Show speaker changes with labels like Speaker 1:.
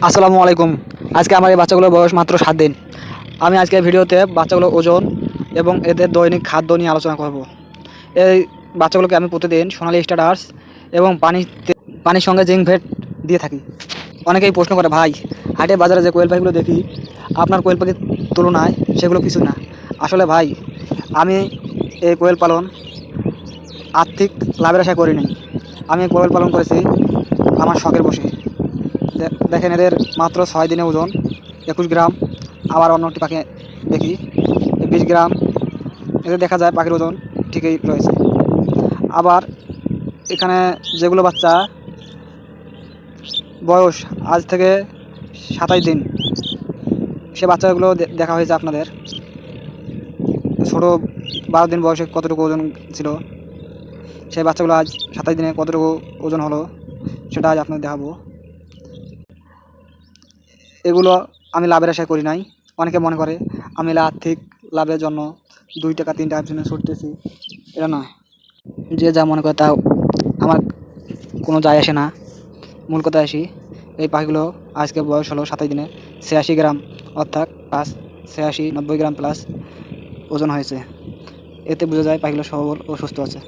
Speaker 1: আসসালামু আলাইকুম। আজকে আমার এই বাচ্চাগুলোর বয়স মাত্র 7 দিন। আমি আজকে ভিডিওতে বাচ্চাগুলোর ওজন এবং এদের দৈনিক খাদ্য নিয়ে আলোচনা করব। এই বাচ্চাগুলোকে আমি প্রতিদিন সোনালি স্টার্টার্স এবং পানির সঙ্গে জিঙ্ক ভেট দিয়ে থাকি। অনেকেই প্রশ্ন করে, ভাই হাটে বাজারে যে কোয়েল পাখিগুলো দেখি আপনার কোয়েল পাখির তুলনায় সেগুলো কিছুই না। আসলে ভাই, আমি এই কোয়েল পালন আর্থিক লাভের আশা করিনি। আমি কোয়েল পালন করেছি আমার শখের বসে। দেখেন, এদের মাত্র 6 দিনে ওজন 21 গ্রাম। আবার অন্য একটি পাখি দেখি 20 গ্রাম। এদের দেখা যায় পাখির ওজন ঠিকই রয়েছে। আবার এখানে যেগুলো বাচ্চা বয়স আজ থেকে 27 দিন, সে বাচ্চাগুলো দেখা হয়েছে আপনাদের। ছোটো 12 দিন বয়সে কতটুকু ওজন ছিল, সেই বাচ্চাগুলো আজ 27 দিনে কতটুকু ওজন হলো সেটা আজ আপনাদের দেখাবো। এগুলো আমি লাভের আশায় করি নাই। অনেকে মনে করে আমি আর্থিক লাভের জন্য 2 টাকা 3 টাকার জন্য ছুটতেছি। এটা নয়। যে যা মনে করে তা আমার কোনো যায় আসে না। মূল কথায় আসি, এই পাখিগুলো আজকে বয়স হলো 27 দিনে 86 গ্রাম, অর্থাৎ প্লাস 86 90 গ্রাম প্লাস ওজন হয়েছে। এতে বোঝা যায় পাখিগুলো সবল ও সুস্থ আছে।